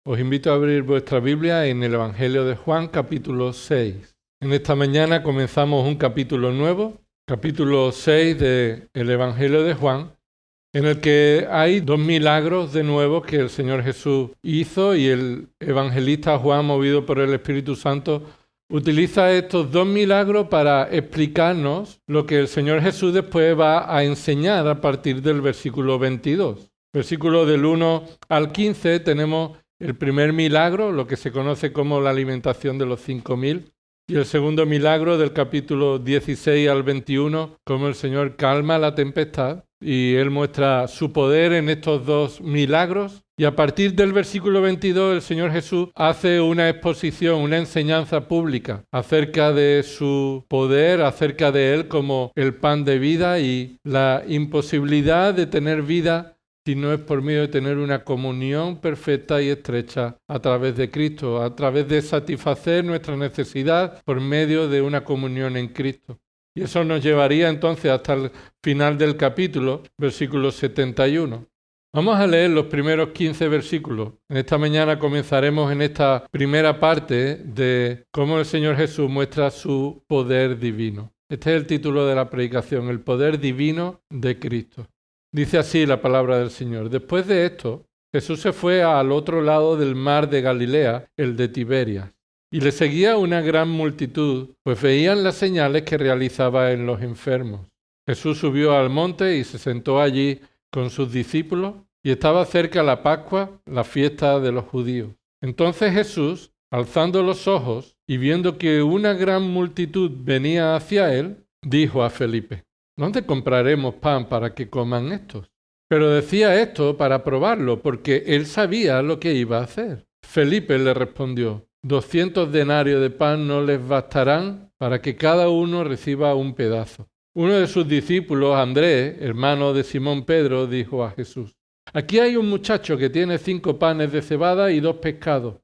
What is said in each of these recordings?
Os invito a abrir vuestra Biblia en el Evangelio de Juan, capítulo 6. En esta mañana comenzamos un capítulo nuevo, capítulo 6 del Evangelio de Juan, en el que hay dos milagros de nuevo que el Señor Jesús hizo y el evangelista Juan, movido por el Espíritu Santo, utiliza estos dos milagros para explicarnos lo que el Señor Jesús después va a enseñar a partir del versículo 22. Versículo del 1 al 15 tenemos el primer milagro, lo que se conoce como la alimentación de los 5.000, y el segundo milagro del capítulo 16 al 21, como el Señor calma la tempestad, y Él muestra su poder en estos dos milagros. Y a partir del versículo 22, el Señor Jesús hace una exposición, una enseñanza pública acerca de su poder, acerca de Él como el pan de vida y la imposibilidad de tener vida si no es por medio de tener una comunión perfecta y estrecha a través de Cristo, a través de satisfacer nuestra necesidad por medio de una comunión en Cristo. Y eso nos llevaría entonces hasta el final del capítulo, versículo 71. Vamos a leer los primeros 15 versículos. En esta mañana comenzaremos en esta primera parte de cómo el Señor Jesús muestra su poder divino. Este es el título de la predicación, el poder divino de Cristo. Dice así la palabra del Señor. Después de esto, Jesús se fue al otro lado del mar de Galilea, el de Tiberias, y le seguía una gran multitud, pues veían las señales que realizaba en los enfermos. Jesús subió al monte y se sentó allí con sus discípulos, y estaba cerca la Pascua, la fiesta de los judíos. Entonces Jesús, alzando los ojos y viendo que una gran multitud venía hacia él, dijo a Felipe: ¿Dónde compraremos pan para que coman estos? Pero decía esto para probarlo, porque él sabía lo que iba a hacer. Felipe le respondió: 200 denarios de pan no les bastarán para que cada uno reciba un pedazo. Uno de sus discípulos, Andrés, hermano de Simón Pedro, dijo a Jesús: Aquí hay un muchacho que tiene 5 panes de cebada y 2 pescados.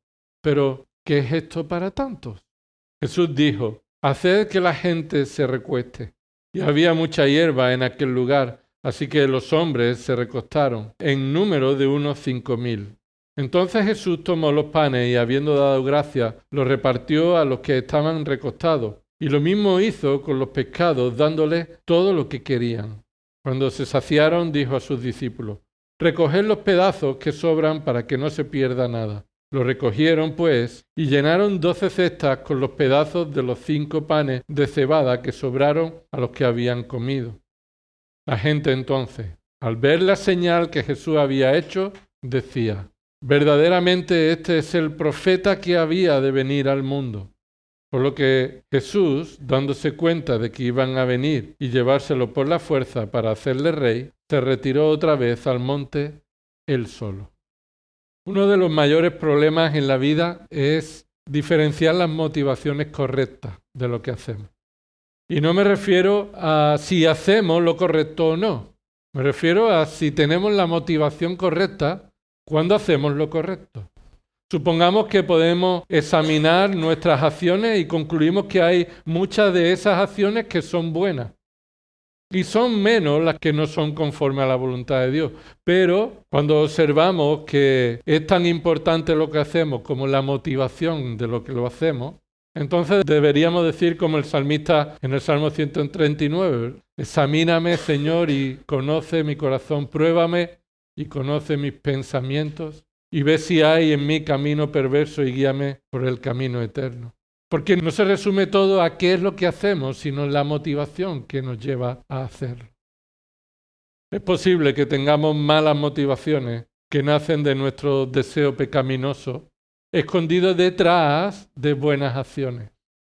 Pero, ¿qué es esto para tantos? Jesús dijo: Haced que la gente se recueste. Y había mucha hierba en aquel lugar, así que los hombres se recostaron, en número de unos 5.000. Entonces Jesús tomó los panes y, habiendo dado gracias, los repartió a los que estaban recostados, y lo mismo hizo con los pescados, dándoles todo lo que querían. Cuando se saciaron, dijo a sus discípulos: Recoged los pedazos que sobran para que no se pierda nada. Lo recogieron, pues, y llenaron 12 cestas con los pedazos de los 5 panes de cebada que sobraron a los que habían comido. La gente entonces, al ver la señal que Jesús había hecho, decía: verdaderamente este es el profeta que había de venir al mundo. Por lo que Jesús, dándose cuenta de que iban a venir y llevárselo por la fuerza para hacerle rey, se retiró otra vez al monte él solo. Uno de los mayores problemas en la vida es diferenciar las motivaciones correctas de lo que hacemos. Y no me refiero a si hacemos lo correcto o no. Me refiero a si tenemos la motivación correcta cuando hacemos lo correcto. Supongamos que podemos examinar nuestras acciones y concluimos que hay muchas de esas acciones que son buenas. Y son menos las que no son conforme a la voluntad de Dios. Pero cuando observamos que es tan importante lo que hacemos como la motivación de lo que lo hacemos, entonces deberíamos decir como el salmista en el Salmo 139, examíname, Señor, y conoce mi corazón, pruébame y conoce mis pensamientos, y ve si hay en mí camino perverso y guíame por el camino eterno. Porque no se resume todo a qué es lo que hacemos, sino la motivación que nos lleva a hacerlo. Es posible que tengamos malas motivaciones que nacen de nuestro deseo pecaminoso, escondidos detrás de buenas acciones.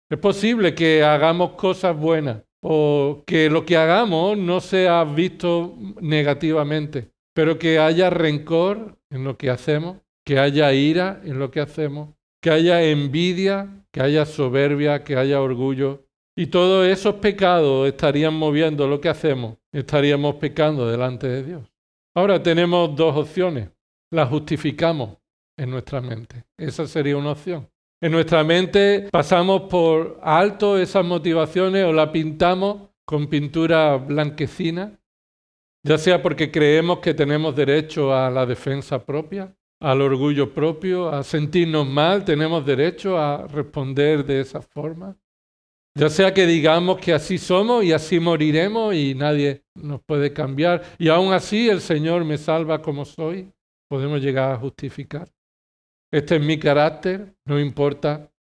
Es posible que hagamos cosas buenas o que lo que hagamos no sea visto negativamente, pero que haya rencor en lo que hacemos, que haya ira en lo que hacemos, que haya envidia, que haya soberbia, que haya orgullo. Y todos esos pecados estarían moviendo lo que hacemos, estaríamos pecando delante de Dios. Ahora tenemos dos opciones. La justificamos en nuestra mente. Esa sería una opción. En nuestra mente pasamos por alto esas motivaciones o la pintamos con pintura blanquecina, ya sea porque creemos que tenemos derecho a la defensa propia, al orgullo propio, a sentirnos mal, tenemos derecho a responder de esa forma. Ya sea que digamos que así somos y así moriremos y nadie nos puede cambiar, y aún así el Señor me salva como soy, podemos llegar a justificar. Este es mi carácter, no importa.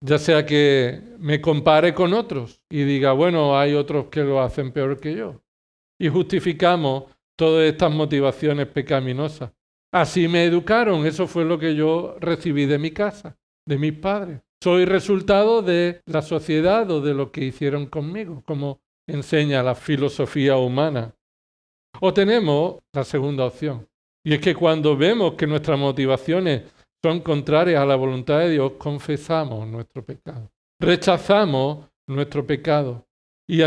Ya sea que me compare con otros y diga, bueno, hay otros que lo hacen peor que yo. Y justificamos todas estas motivaciones pecaminosas. Así me educaron, eso fue lo que yo recibí de mi casa, de mis padres. Soy resultado de la sociedad o de lo que hicieron conmigo, como enseña la filosofía humana. O tenemos la segunda opción, y es que cuando vemos que nuestras motivaciones son contrarias a la voluntad de Dios, confesamos nuestro pecado, rechazamos nuestro pecado y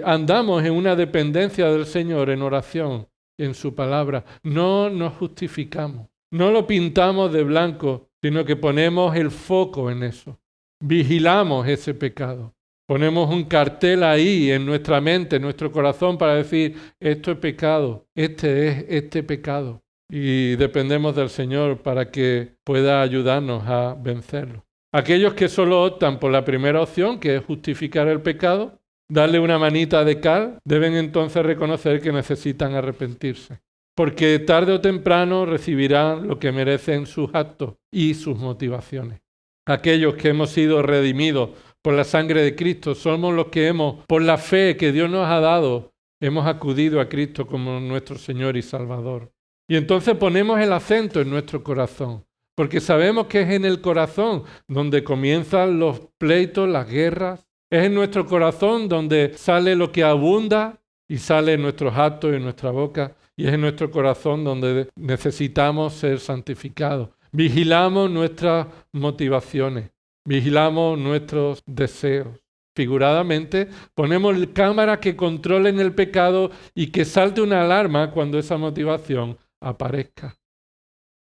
andamos en una dependencia del Señor en oración, en su palabra. No nos justificamos, no lo pintamos de blanco, sino que ponemos el foco en eso, vigilamos ese pecado. Ponemos un cartel ahí en nuestra mente, en nuestro corazón para decir, esto es pecado, este es este pecado. Y dependemos del Señor para que pueda ayudarnos a vencerlo. Aquellos que solo optan por la primera opción, que es justificar el pecado, darle una manita de cal, deben entonces reconocer que necesitan arrepentirse. Porque tarde o temprano recibirán lo que merecen sus actos y sus motivaciones. Aquellos que hemos sido redimidos por la sangre de Cristo, somos los que por la fe que Dios nos ha dado, hemos acudido a Cristo como nuestro Señor y Salvador. Y entonces ponemos el acento en nuestro corazón, porque sabemos que es en el corazón donde comienzan los pleitos, las guerras. Es en nuestro corazón donde sale lo que abunda y sale en nuestros actos y en nuestra boca. Y es en nuestro corazón donde necesitamos ser santificados. Vigilamos nuestras motivaciones, vigilamos nuestros deseos. Figuradamente, ponemos cámaras que controlen el pecado y que salte una alarma cuando esa motivación aparezca.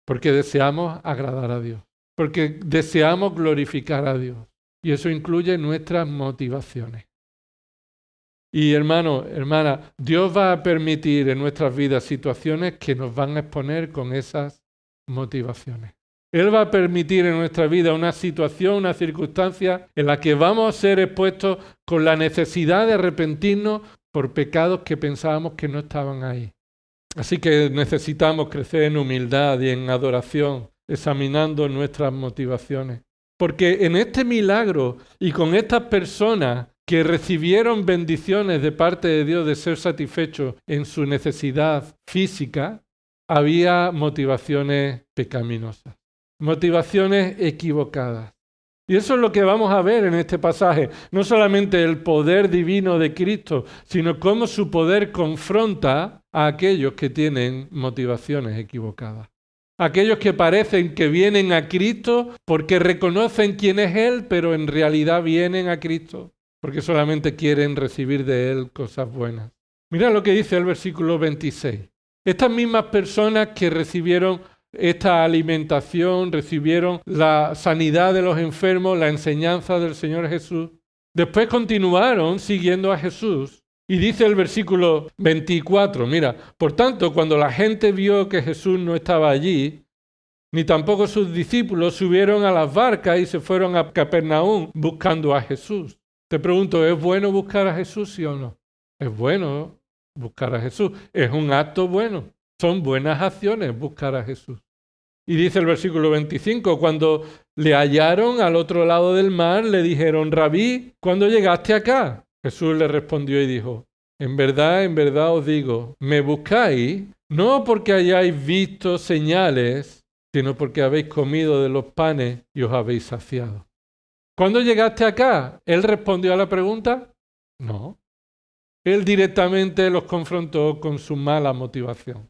Porque deseamos agradar a Dios, porque deseamos glorificar a Dios. Y eso incluye nuestras motivaciones. Y hermano, hermana, Dios va a permitir en nuestras vidas situaciones que nos van a exponer con esas motivaciones. Él va a permitir en nuestra vida una situación, una circunstancia en la que vamos a ser expuestos con la necesidad de arrepentirnos por pecados que pensábamos que no estaban ahí. Así que necesitamos crecer en humildad y en adoración, examinando nuestras motivaciones. Porque en este milagro y con estas personas que recibieron bendiciones de parte de Dios de ser satisfechos en su necesidad física, había motivaciones pecaminosas, motivaciones equivocadas. Y eso es lo que vamos a ver en este pasaje. No solamente el poder divino de Cristo, sino cómo su poder confronta a aquellos que tienen motivaciones equivocadas. Aquellos que parecen que vienen a Cristo porque reconocen quién es Él, pero en realidad vienen a Cristo porque solamente quieren recibir de Él cosas buenas. Mira lo que dice el versículo 26. Estas mismas personas que recibieron esta alimentación, recibieron la sanidad de los enfermos, la enseñanza del Señor Jesús, después continuaron siguiendo a Jesús. Y dice el versículo 24, mira, por tanto, cuando la gente vio que Jesús no estaba allí, ni tampoco sus discípulos, subieron a las barcas y se fueron a Capernaum buscando a Jesús. Te pregunto, ¿es bueno buscar a Jesús, sí o no? Es bueno buscar a Jesús, es un acto bueno, son buenas acciones buscar a Jesús. Y dice el versículo 25, cuando le hallaron al otro lado del mar, le dijeron, Rabí, ¿cuándo llegaste acá? Jesús le respondió y dijo, en verdad os digo, me buscáis no porque hayáis visto señales, sino porque habéis comido de los panes y os habéis saciado. ¿Cuándo llegaste acá? ¿Él respondió a la pregunta? No. Él directamente los confrontó con su mala motivación.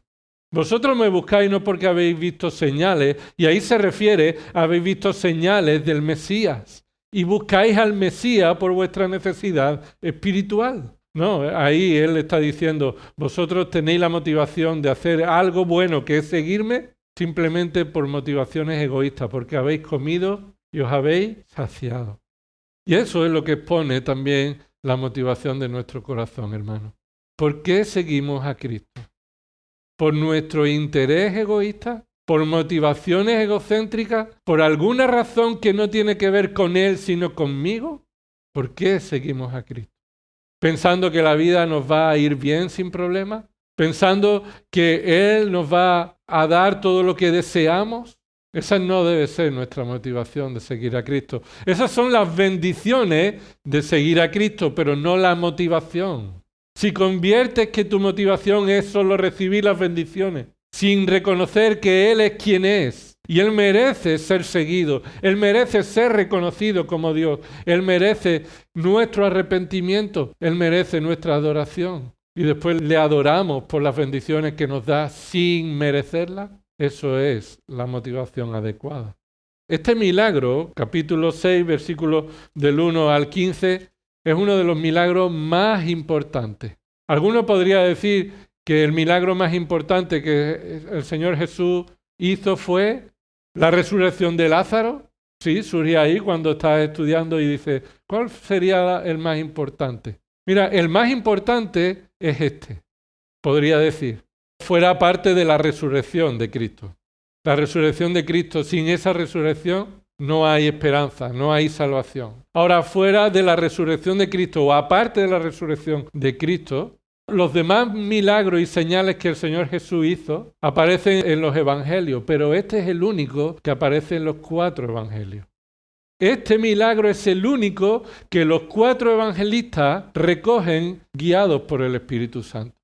Vosotros me buscáis no porque habéis visto señales, y ahí se refiere a habéis visto señales del Mesías, y buscáis al Mesías por vuestra necesidad espiritual. No, ahí él está diciendo, vosotros tenéis la motivación de hacer algo bueno que es seguirme simplemente por motivaciones egoístas, porque habéis comido y os habéis saciado. Y eso es lo que expone también la motivación de nuestro corazón, hermano. ¿Por qué seguimos a Cristo? ¿Por nuestro interés egoísta? por motivaciones egocéntricas, por alguna razón que no tiene que ver con Él, sino conmigo? ¿Por qué seguimos a Cristo? ¿Pensando que la vida nos va a ir bien sin problemas? ¿Pensando que Él nos va a dar todo lo que deseamos? Esa no debe ser nuestra motivación de seguir a Cristo. Esas son las bendiciones de seguir a Cristo, pero no la motivación. Si conviertes que tu motivación es solo recibir las bendiciones, sin reconocer que Él es quien es, y Él merece ser seguido, Él merece ser reconocido como Dios, Él merece nuestro arrepentimiento, Él merece nuestra adoración, y después le adoramos por las bendiciones que nos da sin merecerlas, eso es la motivación adecuada. Este milagro, capítulo 6, versículos del 1 al 15, es uno de los milagros más importantes. Alguno podría decir que el milagro más importante que el Señor Jesús hizo fue la resurrección de Lázaro. Sí, surge ahí cuando estás estudiando y dice, ¿cuál sería el más importante? Mira, el más importante es este, podría decir. Fuera parte de la resurrección de Cristo. La resurrección de Cristo, sin esa resurrección no hay esperanza, no hay salvación. Ahora, fuera de la resurrección de Cristo o aparte de la resurrección de Cristo, los demás milagros y señales que el Señor Jesús hizo aparecen en los evangelios, pero este es el único que aparece en los 4 evangelios. Este milagro es el único que los 4 evangelistas recogen guiados por el Espíritu Santo.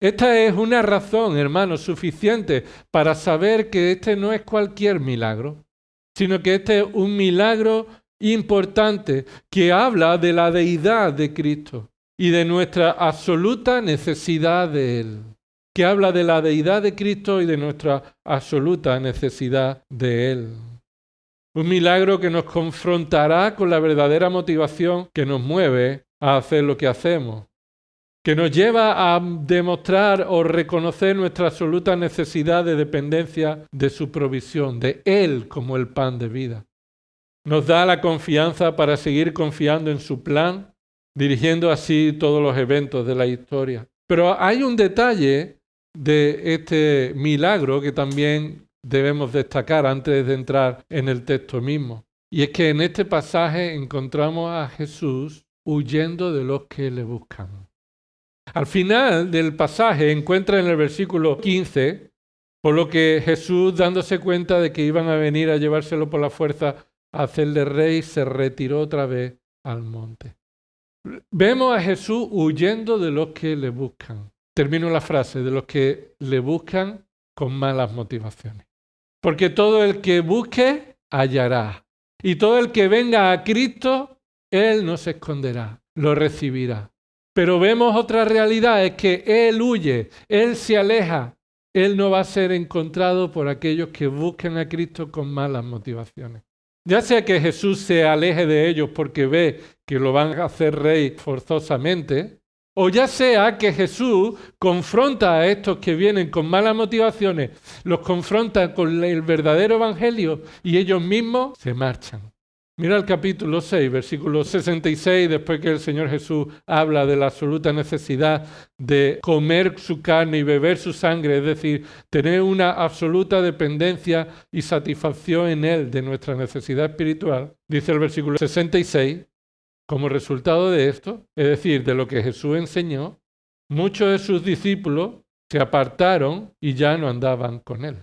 Esta es una razón, hermanos, suficiente para saber que este no es cualquier milagro, sino que este es un milagro importante que habla de la deidad de Cristo y de nuestra absoluta necesidad de Él. Que habla de la deidad de Cristo y de nuestra absoluta necesidad de Él. Un milagro que nos confrontará con la verdadera motivación que nos mueve a hacer lo que hacemos, que nos lleva a demostrar o reconocer nuestra absoluta necesidad de dependencia de su provisión, de Él como el pan de vida. Nos da la confianza para seguir confiando en su plan, dirigiendo así todos los eventos de la historia. Pero hay un detalle de este milagro que también debemos destacar antes de entrar en el texto mismo. Y es que en este pasaje encontramos a Jesús huyendo de los que le buscan. Al final del pasaje encuentra en el versículo 15, por lo que Jesús, dándose cuenta de que iban a venir a llevárselo por la fuerza a hacerle rey, se retiró otra vez al monte. Vemos a Jesús huyendo de los que le buscan. Termino la frase, de los que le buscan con malas motivaciones. Porque todo el que busque, hallará. Y todo el que venga a Cristo, Él no se esconderá, lo recibirá. Pero vemos otra realidad, es que Él huye, Él se aleja. Él no va a ser encontrado por aquellos que buscan a Cristo con malas motivaciones. Ya sea que Jesús se aleje de ellos porque ve que lo van a hacer rey forzosamente, o ya sea que Jesús confronta a estos que vienen con malas motivaciones, los confronta con el verdadero evangelio y ellos mismos se marchan. Mira el capítulo 6, versículo 66, después que el Señor Jesús habla de la absoluta necesidad de comer su carne y beber su sangre, es decir, tener una absoluta dependencia y satisfacción en Él de nuestra necesidad espiritual. Dice el versículo 66, como resultado de esto, es decir, de lo que Jesús enseñó, muchos de sus discípulos se apartaron y ya no andaban con Él.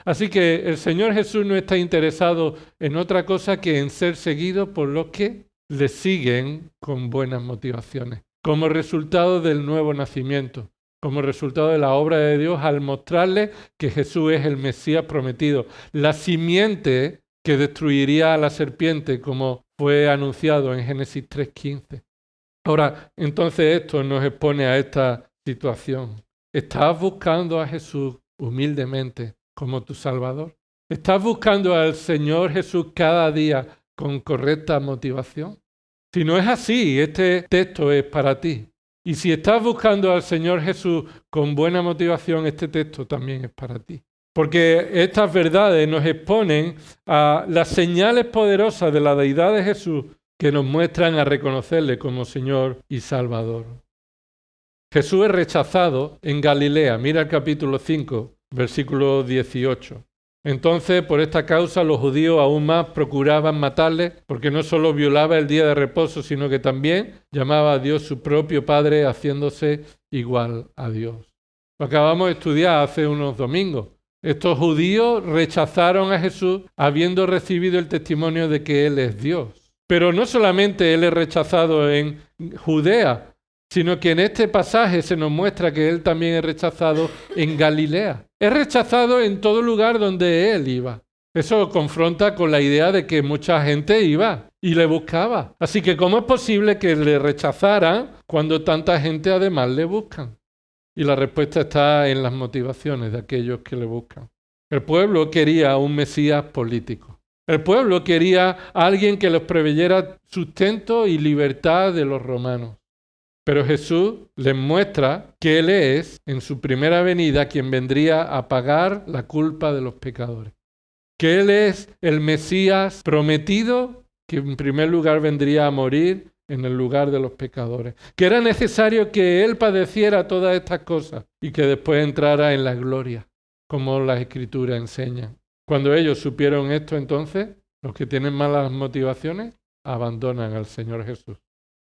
Así que el Señor Jesús no está interesado en otra cosa que en ser seguido por los que le siguen con buenas motivaciones, como resultado del nuevo nacimiento, como resultado de la obra de Dios al mostrarle que Jesús es el Mesías prometido, la simiente que destruiría a la serpiente, como fue anunciado en Génesis 3:15. Ahora, entonces esto nos expone a esta situación. ¿Estás buscando a Jesús humildemente como tu Salvador? ¿Estás buscando al Señor Jesús cada día con correcta motivación? Si no es así, este texto es para ti. Y si estás buscando al Señor Jesús con buena motivación, este texto también es para ti. Porque estas verdades nos exponen a las señales poderosas de la deidad de Jesús que nos muestran a reconocerle como Señor y Salvador. Jesús es rechazado en Galilea. Mira el capítulo 5. versículo 18. Entonces, por esta causa, los judíos aún más procuraban matarle, porque no solo violaba el día de reposo, sino que también llamaba a Dios su propio Padre, haciéndose igual a Dios. Lo acabamos de estudiar hace unos domingos. Estos judíos rechazaron a Jesús habiendo recibido el testimonio de que Él es Dios. Pero no solamente Él es rechazado en Judea, sino que en este pasaje se nos muestra que Él también es rechazado en Galilea. Es rechazado en todo lugar donde Él iba. Eso confronta con la idea de que mucha gente iba y le buscaba. Así que ¿cómo es posible que le rechazaran cuando tanta gente además le buscan? Y la respuesta está en las motivaciones de aquellos que le buscan. El pueblo quería un Mesías político. El pueblo quería a alguien que les proveyera sustento y libertad de los romanos. Pero Jesús les muestra que Él es, en su primera venida, quien vendría a pagar la culpa de los pecadores. Que Él es el Mesías prometido, que en primer lugar vendría a morir en el lugar de los pecadores. Que era necesario que Él padeciera todas estas cosas y que después entrara en la gloria, como las Escrituras enseñan. Cuando ellos supieron esto, entonces, los que tienen malas motivaciones, abandonan al Señor Jesús.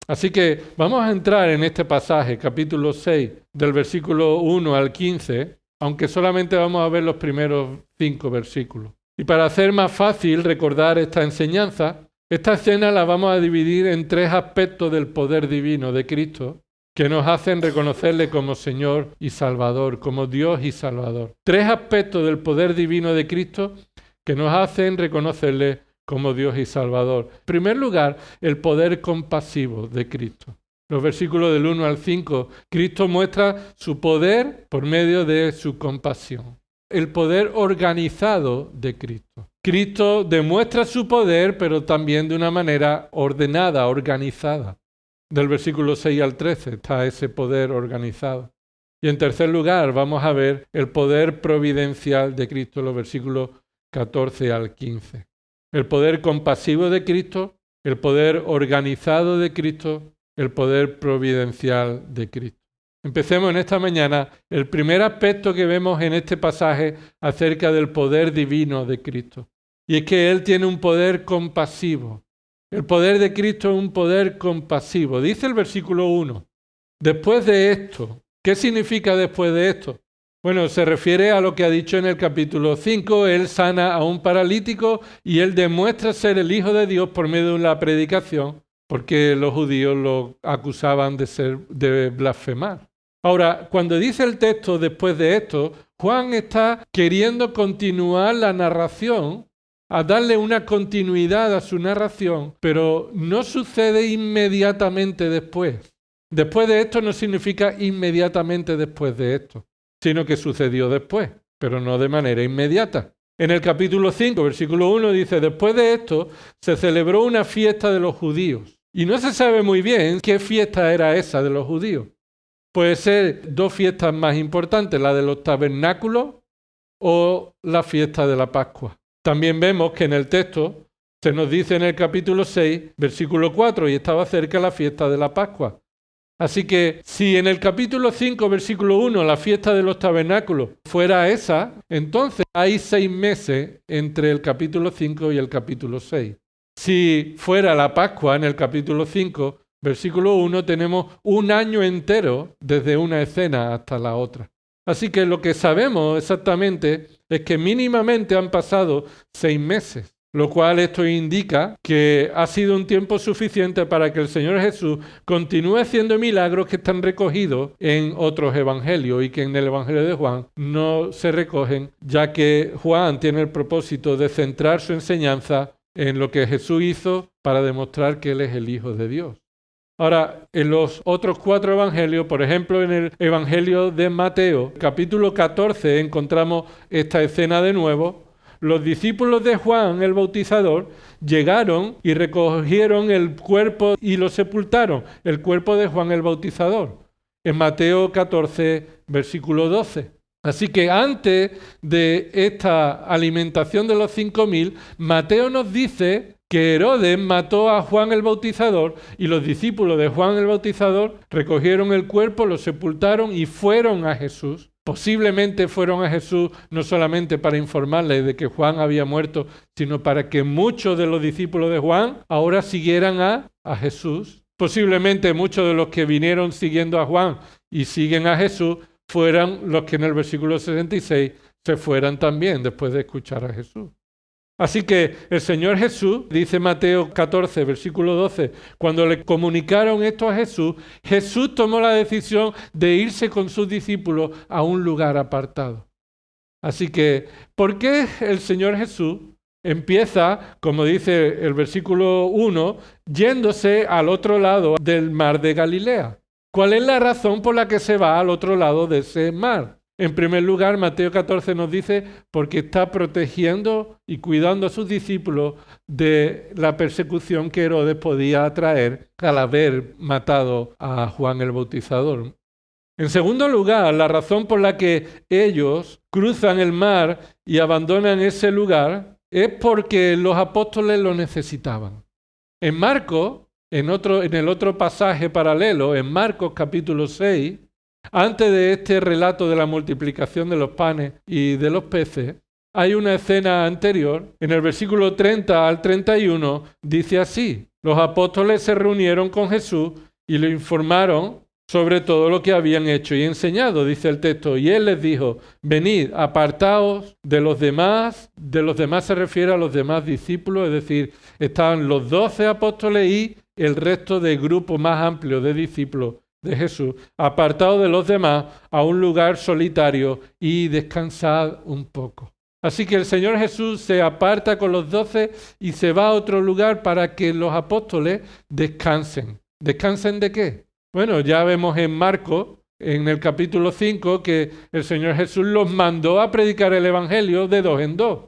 Así que vamos a entrar en este pasaje, capítulo 6, del versículo 1 al 15, aunque solamente vamos a ver los primeros 5 versículos. Y para hacer más fácil recordar esta enseñanza, esta escena la vamos a dividir en 3 aspectos del poder divino de Cristo que nos hacen reconocerle como Señor y Salvador, como Dios y Salvador. 3 aspectos del poder divino de Cristo que nos hacen reconocerle como Dios y Salvador. En primer lugar, el poder compasivo de Cristo. Los versículos del 1 al 5, Cristo muestra su poder por medio de su compasión. El poder organizado de Cristo. Cristo demuestra su poder, pero también de una manera ordenada, organizada. Del versículo 6 al 13 está ese poder organizado. Y en tercer lugar, vamos a ver el poder providencial de Cristo, los versículos 14 al 15. El poder compasivo de Cristo, el poder organizado de Cristo, el poder providencial de Cristo. Empecemos en esta mañana el primer aspecto que vemos en este pasaje acerca del poder divino de Cristo. Y es que Él tiene un poder compasivo. El poder de Cristo es un poder compasivo. Dice el versículo 1, después de esto. ¿Qué significa después de esto? Bueno, se refiere a lo que ha dicho en el capítulo 5, Él sana a un paralítico y Él demuestra ser el Hijo de Dios por medio de una predicación, porque los judíos lo acusaban de blasfemar. Ahora, cuando dice el texto después de esto, Juan está queriendo continuar la narración, a darle una continuidad a su narración, pero no sucede inmediatamente después. Después de esto no significa inmediatamente después de esto, sino que sucedió después, pero no de manera inmediata. En el capítulo 5, versículo 1 dice, después de esto se celebró una fiesta de los judíos. Y no se sabe muy bien qué fiesta era esa de los judíos. Puede ser 2 fiestas más importantes, la de los tabernáculos o la fiesta de la Pascua. También vemos que en el texto se nos dice en el capítulo 6, versículo 4, y estaba cerca la fiesta de la Pascua. Así que si en el capítulo 5, versículo 1, la fiesta de los tabernáculos fuera esa, entonces hay 6 meses entre el capítulo 5 y el capítulo 6. Si fuera la Pascua en el capítulo 5, versículo 1, tenemos un año entero desde una escena hasta la otra. Así que lo que sabemos exactamente es que mínimamente han pasado 6 meses. Lo cual esto indica que ha sido un tiempo suficiente para que el Señor Jesús continúe haciendo milagros que están recogidos en otros evangelios y que en el Evangelio de Juan no se recogen, ya que Juan tiene el propósito de centrar su enseñanza en lo que Jesús hizo para demostrar que Él es el Hijo de Dios. Ahora, en los otros 4 evangelios, por ejemplo, en el Evangelio de Mateo, capítulo 14, encontramos esta escena de nuevo. Los discípulos de Juan el Bautizador llegaron y recogieron el cuerpo y lo sepultaron, el cuerpo de Juan el Bautizador, en Mateo 14, versículo 12. Así que antes de esta alimentación de los 5.000, Mateo nos dice que Herodes mató a Juan el Bautizador y los discípulos de Juan el Bautizador recogieron el cuerpo, lo sepultaron y fueron a Jesús Posiblemente fueron a Jesús no solamente para informarles de que Juan había muerto, sino para que muchos de los discípulos de Juan ahora siguieran a Jesús. Posiblemente muchos de los que vinieron siguiendo a Juan y siguen a Jesús fueran los que en el versículo 66 se fueran también después de escuchar a Jesús. Así que el Señor Jesús, dice Mateo 14, versículo 12, cuando le comunicaron esto a Jesús, Jesús tomó la decisión de irse con sus discípulos a un lugar apartado. Así que, ¿por qué el Señor Jesús empieza, como dice el versículo 1, yéndose al otro lado del mar de Galilea? ¿Cuál es la razón por la que se va al otro lado de ese mar? En primer lugar, Mateo 14 nos dice porque está protegiendo y cuidando a sus discípulos de la persecución que Herodes podía traer al haber matado a Juan el Bautizador. En segundo lugar, la razón por la que ellos cruzan el mar y abandonan ese lugar es porque los apóstoles lo necesitaban. En Marcos, en el otro pasaje paralelo, en Marcos capítulo 6, antes de este relato de la multiplicación de los panes y de los peces, hay una escena anterior. En el versículo 30 al 31 dice así: los apóstoles se reunieron con Jesús y le informaron sobre todo lo que habían hecho y enseñado, dice el texto. Y él les dijo: venid, apartaos de los demás. De los demás se refiere a los demás discípulos, es decir, estaban los 12 apóstoles y el resto del grupo más amplio de discípulos de Jesús, apartados de los demás a un lugar solitario y descansad un poco. Así que el Señor Jesús se aparta con los 12 y se va a otro lugar para que los apóstoles descansen. ¿Descansen de qué? Bueno, ya vemos en Marcos, en el capítulo 5, que el Señor Jesús los mandó a predicar el Evangelio de 2 en 2.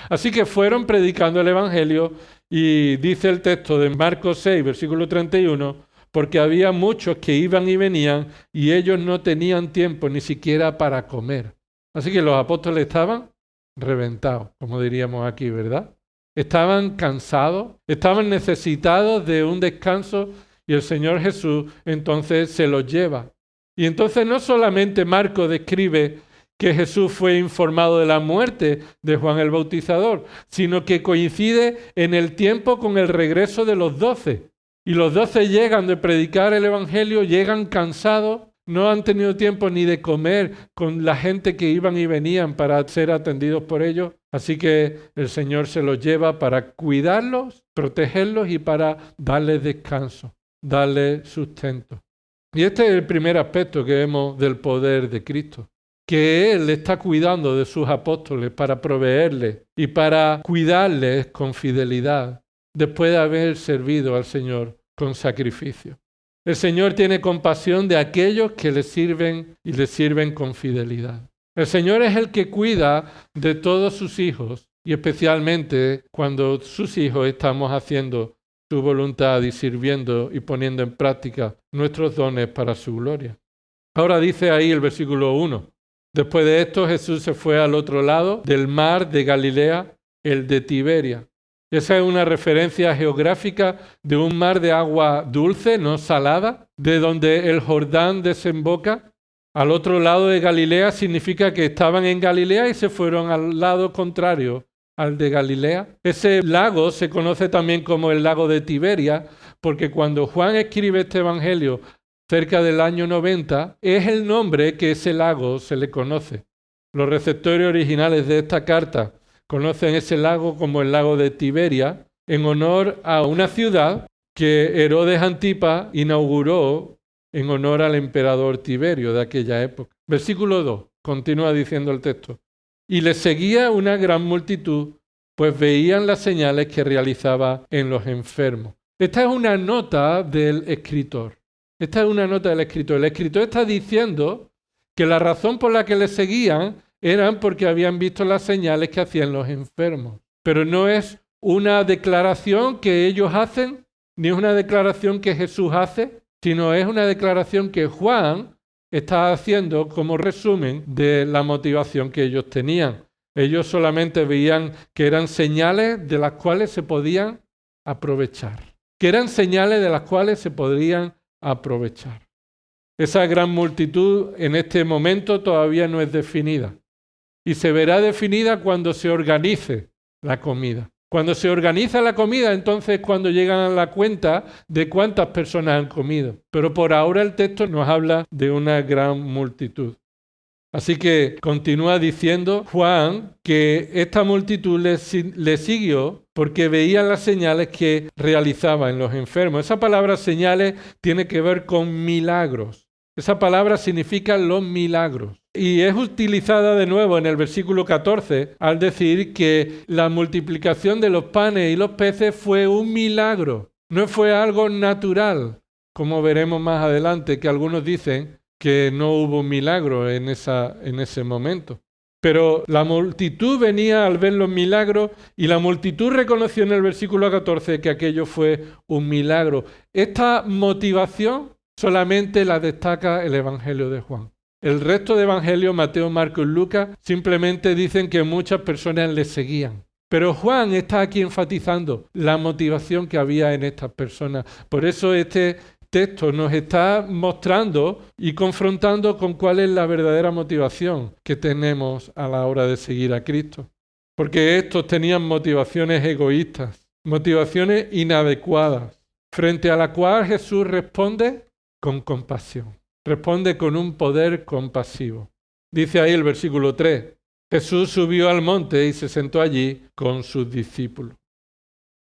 Así que fueron predicando el Evangelio y dice el texto de Marcos 6, versículo 31, porque había muchos que iban y venían y ellos no tenían tiempo ni siquiera para comer. Así que los apóstoles estaban reventados, como diríamos aquí, ¿verdad? Estaban cansados, estaban necesitados de un descanso y el Señor Jesús entonces se los lleva. Y entonces no solamente Marcos describe que Jesús fue informado de la muerte de Juan el Bautizador, sino que coincide en el tiempo con el regreso de los 12. Y los 12 llegan de predicar el Evangelio, llegan cansados, no han tenido tiempo ni de comer con la gente que iban y venían para ser atendidos por ellos. Así que el Señor se los lleva para cuidarlos, protegerlos y para darles descanso, darles sustento. Y este es el primer aspecto que vemos del poder de Cristo, que Él está cuidando de sus apóstoles para proveerles y para cuidarles con fidelidad, después de haber servido al Señor con sacrificio. El Señor tiene compasión de aquellos que le sirven y le sirven con fidelidad. El Señor es el que cuida de todos sus hijos y especialmente cuando sus hijos estamos haciendo su voluntad y sirviendo y poniendo en práctica nuestros dones para su gloria. Ahora dice ahí el versículo 1. Después de esto Jesús se fue al otro lado del mar de Galilea, el de Tiberia. Esa es una referencia geográfica de un mar de agua dulce, no salada, de donde el Jordán desemboca. Al otro lado de Galilea significa que estaban en Galilea y se fueron al lado contrario al de Galilea. Ese lago se conoce también como el lago de Tiberia, porque cuando Juan escribe este evangelio cerca del año 90, es el nombre que ese lago se le conoce. Los receptores originales de esta carta conocen ese lago como el lago de Tiberia, en honor a una ciudad que Herodes Antipas inauguró en honor al emperador Tiberio de aquella época. Versículo 2, continúa diciendo el texto. Y le seguía una gran multitud, pues veían las señales que realizaba en los enfermos. Esta es una nota del escritor. Esta es una nota del escritor. El escritor está diciendo que la razón por la que le seguían eran porque habían visto las señales que hacían los enfermos. Pero no es una declaración que ellos hacen, ni es una declaración que Jesús hace, sino es una declaración que Juan está haciendo como resumen de la motivación que ellos tenían. Ellos solamente veían que eran señales de las cuales se podían aprovechar. Que eran señales de las cuales se podrían aprovechar. Esa gran multitud en este momento todavía no es definida. Y se verá definida cuando se organice la comida. Cuando se organiza la comida, entonces es cuando llegan a la cuenta de cuántas personas han comido. Pero por ahora el texto nos habla de una gran multitud. Así que continúa diciendo Juan que esta multitud le siguió porque veían las señales que realizaba en los enfermos. Esa palabra señales tiene que ver con milagros. Esa palabra significa los milagros. Y es utilizada de nuevo en el versículo 14 al decir que la multiplicación de los panes y los peces fue un milagro. No fue algo natural, como veremos más adelante, que algunos dicen que no hubo milagro en ese momento. Pero la multitud venía al ver los milagros y la multitud reconoció en el versículo 14 que aquello fue un milagro. Esta motivación solamente la destaca el Evangelio de Juan. El resto de evangelios, Mateo, Marcos y Lucas, simplemente dicen que muchas personas le seguían. Pero Juan está aquí enfatizando la motivación que había en estas personas. Por eso este texto nos está mostrando y confrontando con cuál es la verdadera motivación que tenemos a la hora de seguir a Cristo. Porque estos tenían motivaciones egoístas, motivaciones inadecuadas, frente a la cual Jesús responde con compasión. Responde con un poder compasivo. Dice ahí el versículo 3, Jesús subió al monte y se sentó allí con sus discípulos.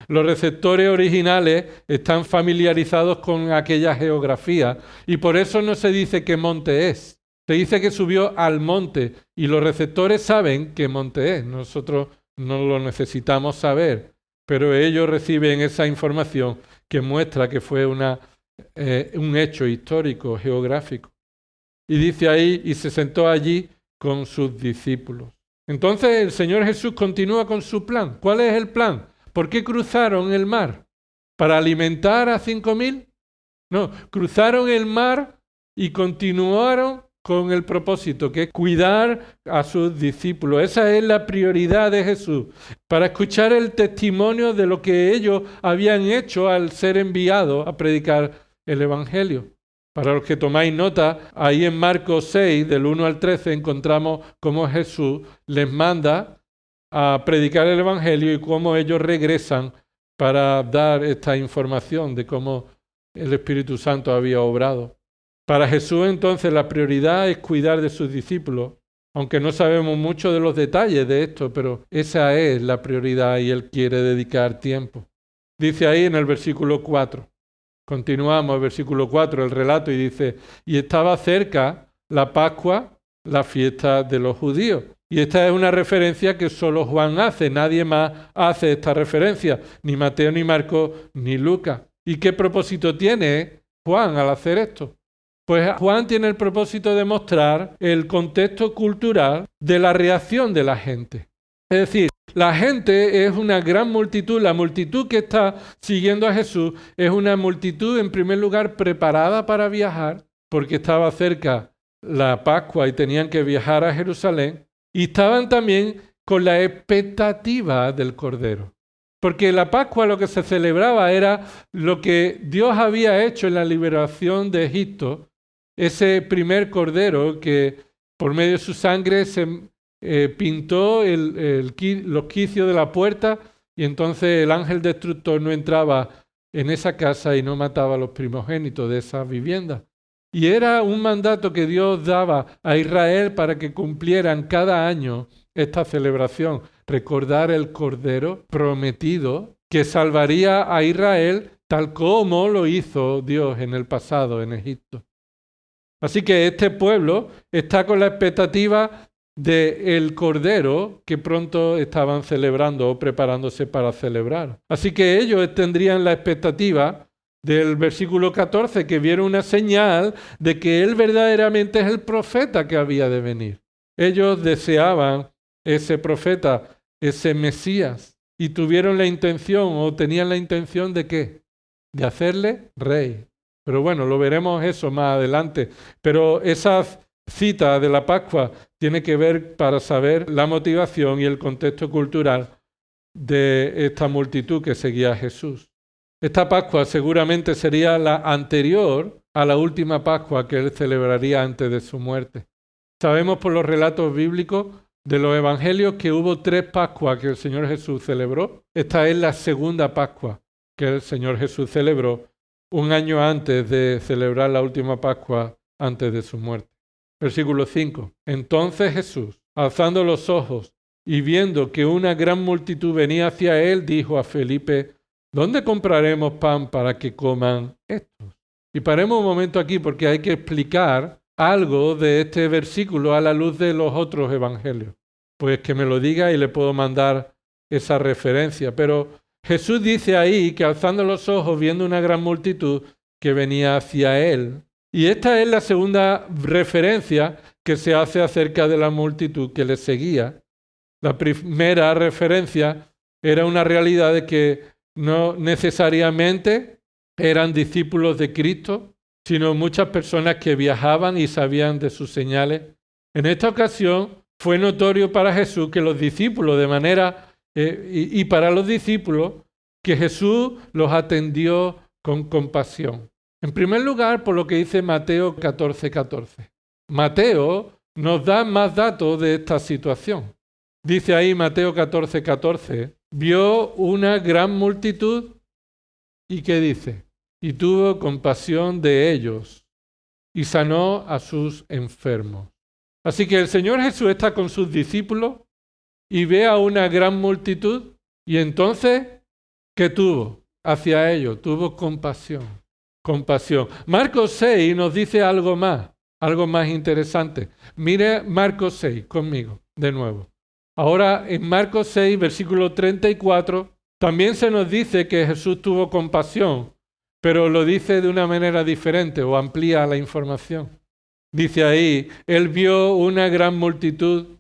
Los receptores originales están familiarizados con aquella geografía y por eso no se dice qué monte es. Se dice que subió al monte y los receptores saben qué monte es. Nosotros no lo necesitamos saber, pero ellos reciben esa información que muestra que fue un hecho histórico, geográfico. Y dice ahí, y se sentó allí con sus discípulos. Entonces el Señor Jesús continúa con su plan. ¿Cuál es el plan? ¿Por qué cruzaron el mar? ¿Para alimentar a 5.000? No, cruzaron el mar y continuaron con el propósito, que es cuidar a sus discípulos. Esa es la prioridad de Jesús, para escuchar el testimonio de lo que ellos habían hecho al ser enviados a predicar el Evangelio. Para los que tomáis nota, ahí en Marcos 6, del 1 al 13, encontramos cómo Jesús les manda a predicar el Evangelio y cómo ellos regresan para dar esta información de cómo el Espíritu Santo había obrado. Para Jesús entonces la prioridad es cuidar de sus discípulos, aunque no sabemos mucho de los detalles de esto, pero esa es la prioridad y Él quiere dedicar tiempo. Dice ahí en el versículo 4, continuamos el versículo 4, el relato, y dice, y estaba cerca la Pascua, la fiesta de los judíos. Y esta es una referencia que solo Juan hace, nadie más hace esta referencia, ni Mateo, ni Marcos, ni Lucas. ¿Y qué propósito tiene Juan al hacer esto? Pues Juan tiene el propósito de mostrar el contexto cultural de la reacción de la gente. Es decir, la gente es una gran multitud, la multitud que está siguiendo a Jesús es una multitud en primer lugar preparada para viajar, porque estaba cerca la Pascua y tenían que viajar a Jerusalén, y estaban también con la expectativa del Cordero. Porque la Pascua lo que se celebraba era lo que Dios había hecho en la liberación de Egipto, ese primer Cordero que por medio de su sangre se pintó los quicios de la puerta y entonces el ángel destructor no entraba en esa casa y no mataba a los primogénitos de esa vivienda. Y era un mandato que Dios daba a Israel para que cumplieran cada año esta celebración, recordar el Cordero prometido que salvaría a Israel tal como lo hizo Dios en el pasado en Egipto. Así que este pueblo está con la expectativa del Cordero que pronto estaban celebrando o preparándose para celebrar. Así que ellos tendrían la expectativa del versículo 14, que vieron una señal de que Él verdaderamente es el profeta que había de venir. Ellos deseaban ese profeta, ese Mesías, y tuvieron la intención o tenían la intención de ¿qué? De hacerle rey. Pero bueno, lo veremos eso más adelante. Pero esa cita de la Pascua tiene que ver para saber la motivación y el contexto cultural de esta multitud que seguía a Jesús. Esta Pascua seguramente sería la anterior a la última Pascua que él celebraría antes de su muerte. Sabemos por los relatos bíblicos de los evangelios que hubo 3 Pascuas que el Señor Jesús celebró. Esta es la segunda Pascua que el Señor Jesús celebró un año antes de celebrar la última Pascua antes de su muerte. Versículo 5. Entonces Jesús, alzando los ojos y viendo que una gran multitud venía hacia él, dijo a Felipe: ¿dónde compraremos pan para que coman estos? Y paremos un momento aquí porque hay que explicar algo de este versículo a la luz de los otros evangelios. Pues que me lo diga y le puedo mandar esa referencia. Pero Jesús dice ahí que alzando los ojos, viendo una gran multitud que venía hacia él. Y esta es la segunda referencia que se hace acerca de la multitud que le seguía. La primera referencia era una realidad de que no necesariamente eran discípulos de Cristo, sino muchas personas que viajaban y sabían de sus señales. En esta ocasión fue notorio para Jesús que los discípulos, y para los discípulos, que Jesús los atendió con compasión. En primer lugar, por lo que dice Mateo 14:14. Mateo nos da más datos de esta situación. Dice ahí Mateo 14:14, vio una gran multitud y ¿qué dice? Y tuvo compasión de ellos y sanó a sus enfermos. Así que el Señor Jesús está con sus discípulos y ve a una gran multitud y entonces, ¿qué tuvo hacia ellos? Tuvo compasión. Compasión. Marcos 6 nos dice algo más interesante. Mire Marcos 6 conmigo, de nuevo. Ahora en Marcos 6, versículo 34, también se nos dice que Jesús tuvo compasión, pero lo dice de una manera diferente o amplía la información. Dice ahí, él vio una gran multitud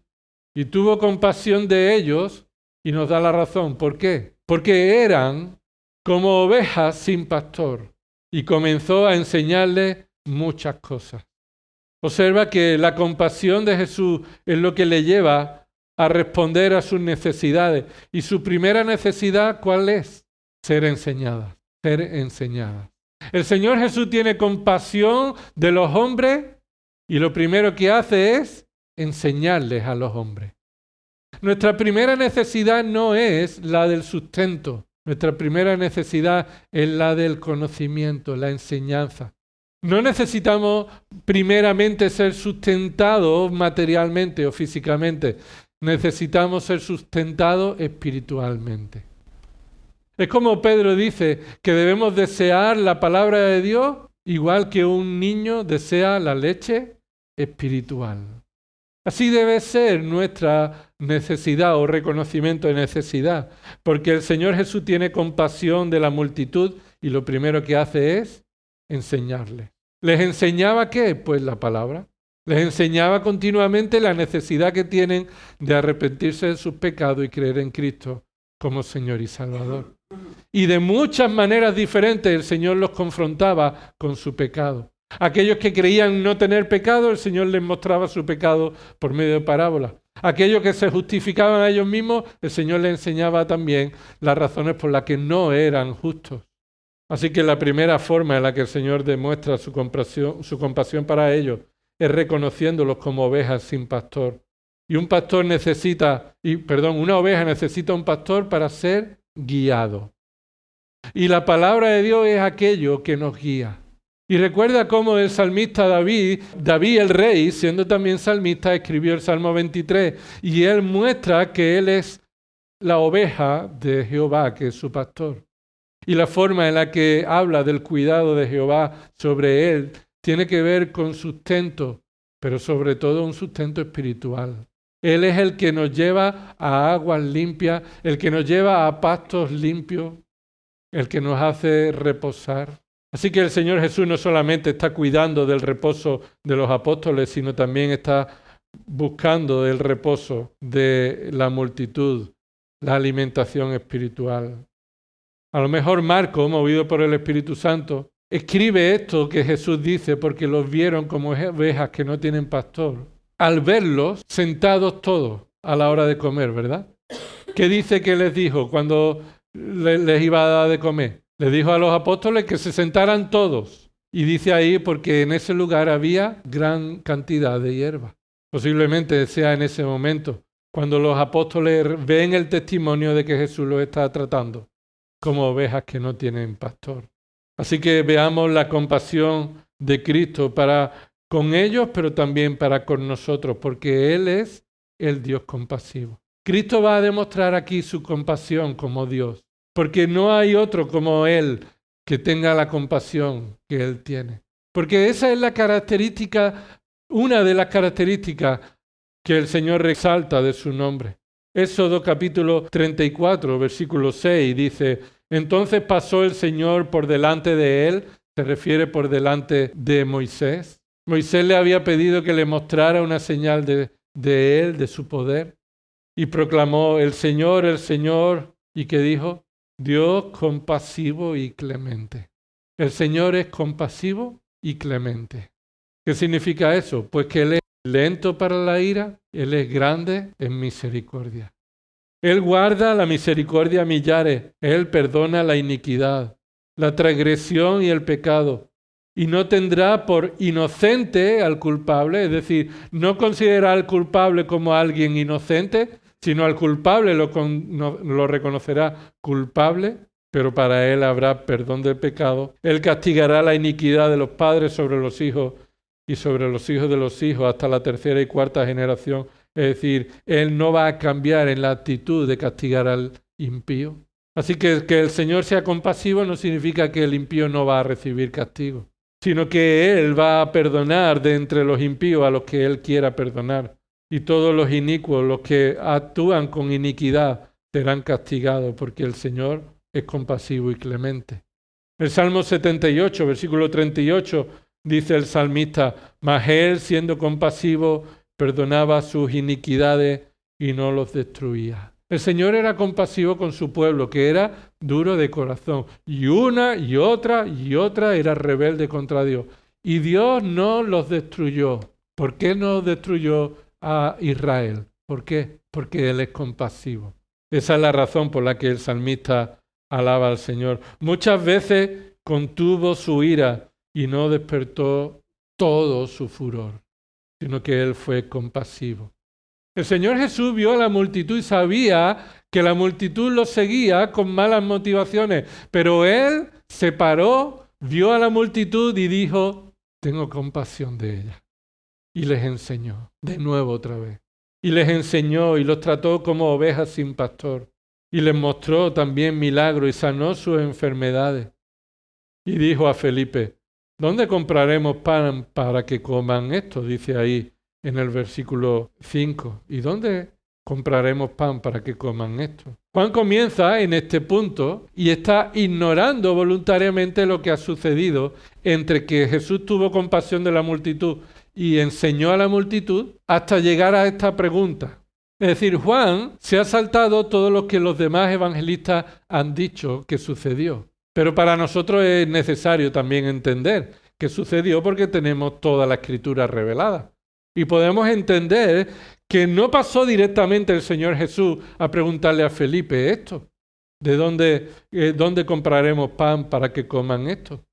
y tuvo compasión de ellos y nos da la razón. ¿Por qué? Porque eran como ovejas sin pastor y comenzó a enseñarles muchas cosas. Observa que la compasión de Jesús es lo que le lleva a responder a sus necesidades. Y su primera necesidad, ¿cuál es? Ser enseñada. Ser enseñada. El Señor Jesús tiene compasión de los hombres y lo primero que hace es enseñarles a los hombres. Nuestra primera necesidad no es la del sustento. Nuestra primera necesidad es la del conocimiento, la enseñanza. No necesitamos primeramente ser sustentados materialmente o físicamente. Necesitamos ser sustentados espiritualmente. Es como Pedro dice que debemos desear la palabra de Dios igual que un niño desea la leche espiritual. Así debe ser nuestra necesidad o reconocimiento de necesidad, porque el Señor Jesús tiene compasión de la multitud y lo primero que hace es enseñarles. ¿Les enseñaba qué? Pues la palabra. Les enseñaba continuamente la necesidad que tienen de arrepentirse de sus pecados y creer en Cristo como Señor y Salvador. Y de muchas maneras diferentes el Señor los confrontaba con su pecado. Aquellos que creían no tener pecado, el Señor les mostraba su pecado por medio de parábolas. Aquellos que se justificaban a ellos mismos, el Señor les enseñaba también las razones por las que no eran justos. Así que la primera forma en la que el Señor demuestra su compasión para ellos es reconociéndolos como ovejas sin pastor. Y una oveja necesita un pastor para ser guiado. Y la palabra de Dios es aquello que nos guía. Y recuerda cómo el salmista David el rey, siendo también salmista, escribió el Salmo 23. Y él muestra que él es la oveja de Jehová, que es su pastor. Y la forma en la que habla del cuidado de Jehová sobre él tiene que ver con sustento, pero sobre todo un sustento espiritual. Él es el que nos lleva a aguas limpias, el que nos lleva a pastos limpios, el que nos hace reposar. Así que el Señor Jesús no solamente está cuidando del reposo de los apóstoles, sino también está buscando el reposo de la multitud, la alimentación espiritual. A lo mejor Marcos, movido por el Espíritu Santo, escribe esto que Jesús dice porque los vieron como ovejas que no tienen pastor. Al verlos sentados todos a la hora de comer, ¿verdad? ¿Qué dice que les dijo cuando les iba a dar de comer? Les dijo a los apóstoles que se sentaran todos. Y dice ahí porque en ese lugar había gran cantidad de hierba. Posiblemente sea en ese momento cuando los apóstoles ven el testimonio de que Jesús los está tratando como ovejas que no tienen pastor. Así que veamos la compasión de Cristo para con ellos, pero también para con nosotros, porque Él es el Dios compasivo. Cristo va a demostrar aquí su compasión como Dios, porque no hay otro como Él que tenga la compasión que Él tiene. Porque esa es la característica, una de las características que el Señor resalta de su nombre. Éxodo capítulo 34, versículo 6 dice: entonces pasó el Señor por delante de él, se refiere por delante de Moisés. Moisés le había pedido que le mostrara una señal de él, de su poder, y proclamó: el Señor, ¿y qué dijo? Dios compasivo y clemente. El Señor es compasivo y clemente. ¿Qué significa eso? Pues que Él es lento para la ira, Él es grande en misericordia. Él guarda la misericordia a millares, Él perdona la iniquidad, la transgresión y el pecado, y no tendrá por inocente al culpable, es decir, no considera al culpable como alguien inocente, sino al culpable lo reconocerá culpable, pero para Él habrá perdón del pecado. Él castigará la iniquidad de los padres sobre los hijos y sobre los hijos de los hijos hasta la tercera y cuarta generación. Es decir, Él no va a cambiar en la actitud de castigar al impío. Así que el Señor sea compasivo no significa que el impío no va a recibir castigo, sino que Él va a perdonar de entre los impíos a los que Él quiera perdonar. Y todos los inicuos, los que actúan con iniquidad, serán castigados, porque el Señor es compasivo y clemente. El Salmo 78, versículo 38, dice el salmista: mas Él, siendo compasivo, perdonaba sus iniquidades y no los destruía. El Señor era compasivo con su pueblo, que era duro de corazón. Y una y otra era rebelde contra Dios. Y Dios no los destruyó. ¿Por qué no destruyó a Israel? ¿Por qué? Porque Él es compasivo. Esa es la razón por la que el salmista alaba al Señor. Muchas veces contuvo su ira y no despertó todo su furor, sino que Él fue compasivo. El Señor Jesús vio a la multitud y sabía que la multitud lo seguía con malas motivaciones, pero Él se paró, vio a la multitud y dijo: tengo compasión de ella. Y les enseñó, de nuevo otra vez. Y les enseñó y los trató como ovejas sin pastor. Y les mostró también milagros y sanó sus enfermedades. Y dijo a Felipe: ¿dónde compraremos pan para que coman esto? Dice ahí en el versículo 5. ¿Y dónde compraremos pan para que coman esto? Juan comienza en este punto y está ignorando voluntariamente lo que ha sucedido entre que Jesús tuvo compasión de la multitud y enseñó a la multitud hasta llegar a esta pregunta. Es decir, Juan se ha saltado todo lo que los demás evangelistas han dicho que sucedió. Pero para nosotros es necesario también entender qué sucedió porque tenemos toda la Escritura revelada. Y podemos entender que no pasó directamente el Señor Jesús a preguntarle a Felipe esto. ¿De dónde compraremos pan para que coman esto?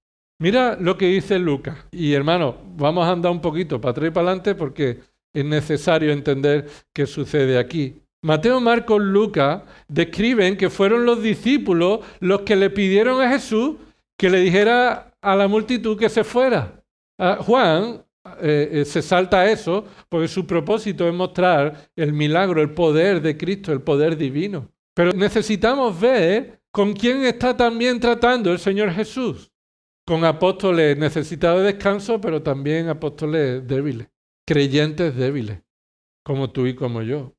Mira lo que dice Lucas. Y hermano, vamos a andar un poquito para atrás y para adelante porque es necesario entender qué sucede aquí. Mateo, Marcos, Lucas describen que fueron los discípulos los que le pidieron a Jesús que le dijera a la multitud que se fuera. Juan se salta eso porque su propósito es mostrar el milagro, el poder de Cristo, el poder divino. Pero necesitamos ver con quién está también tratando el Señor Jesús. Con apóstoles necesitados de descanso, pero también apóstoles débiles, creyentes débiles, como tú y como yo.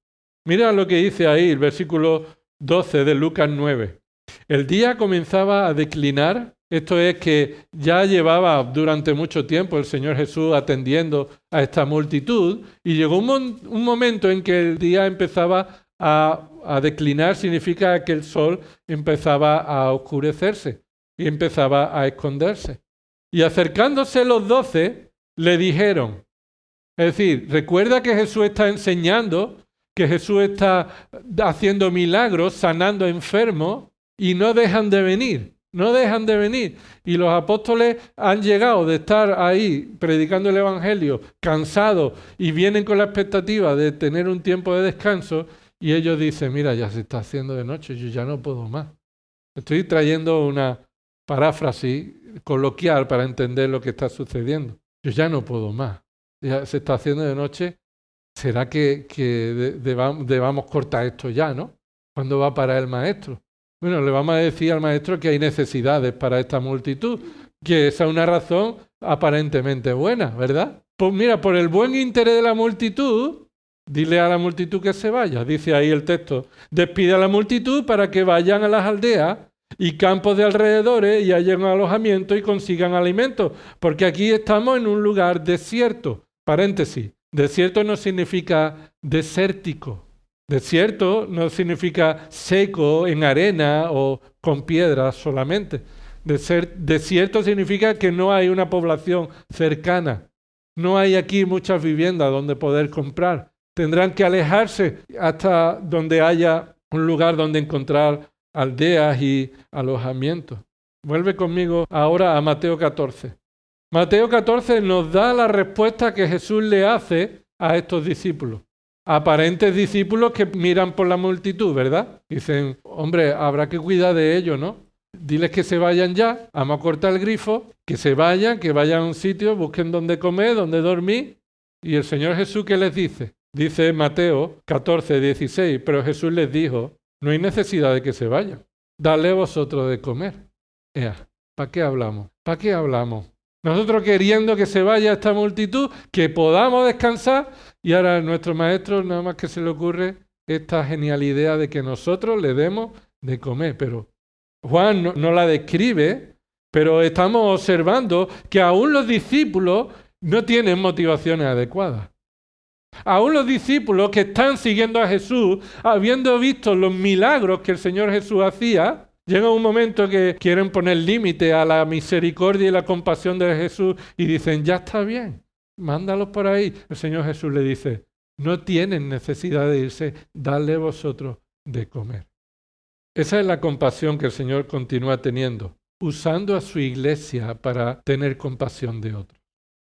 Mira lo que dice ahí el versículo 12 de Lucas 9. El día comenzaba a declinar, esto es que ya llevaba durante mucho tiempo el Señor Jesús atendiendo a esta multitud y llegó un momento en que el día empezaba a declinar, significa que el sol empezaba a oscurecerse y empezaba a esconderse. Y acercándose los 12, le dijeron, es decir, recuerda que Jesús está enseñando, que Jesús está haciendo milagros, sanando enfermos, y no dejan de venir. no dejan de venir. Y los apóstoles han llegado de estar ahí predicando el Evangelio, cansados, y vienen con la expectativa de tener un tiempo de descanso, y ellos dicen, mira, ya se está haciendo de noche, yo ya no puedo más. Estoy trayendo una paráfrasis coloquial para entender lo que está sucediendo. Yo ya no puedo más. Ya se está haciendo de noche. ¿Será que debamos cortar esto ya, no? ¿Cuándo va a parar el maestro? Bueno, le vamos a decir al maestro que hay necesidades para esta multitud, que esa es una razón aparentemente buena, ¿verdad? Pues mira, por el buen interés de la multitud, dile a la multitud que se vaya. Dice ahí el texto, despide a la multitud para que vayan a las aldeas y campos de alrededores y hallen alojamiento y consigan alimentos, porque aquí estamos en un lugar desierto. Paréntesis, desierto no significa desértico. Desierto no significa seco en arena o con piedras solamente. Desierto significa que no hay una población cercana. No hay aquí muchas viviendas donde poder comprar. Tendrán que alejarse hasta donde haya un lugar donde encontrar aldeas y alojamientos. Vuelve conmigo ahora a Mateo 14. Mateo 14 nos da la respuesta que Jesús le hace a estos discípulos. Aparentes discípulos que miran por la multitud, ¿verdad? Dicen, hombre, habrá que cuidar de ellos, ¿no? Diles que se vayan ya, vamos a cortar el grifo, que vayan a un sitio, busquen dónde comer, dónde dormir. Y el Señor Jesús, ¿qué les dice? Dice Mateo 14, 16, pero Jesús les dijo, no hay necesidad de que se vayan, dadle vosotros de comer. ¿Para qué hablamos? ¿Para qué hablamos? Nosotros queriendo que se vaya esta multitud, que podamos descansar, y ahora a nuestro maestro nada más que se le ocurre esta genial idea de que nosotros le demos de comer. Pero Juan no la describe, pero estamos observando que aún los discípulos no tienen motivaciones adecuadas. Aún los discípulos que están siguiendo a Jesús, habiendo visto los milagros que el Señor Jesús hacía, llega un momento que quieren poner límite a la misericordia y la compasión de Jesús y dicen, ya está bien, mándalos por ahí. El Señor Jesús le dice, no tienen necesidad de irse, dadle vosotros de comer. Esa es la compasión que el Señor continúa teniendo, usando a su iglesia para tener compasión de otros.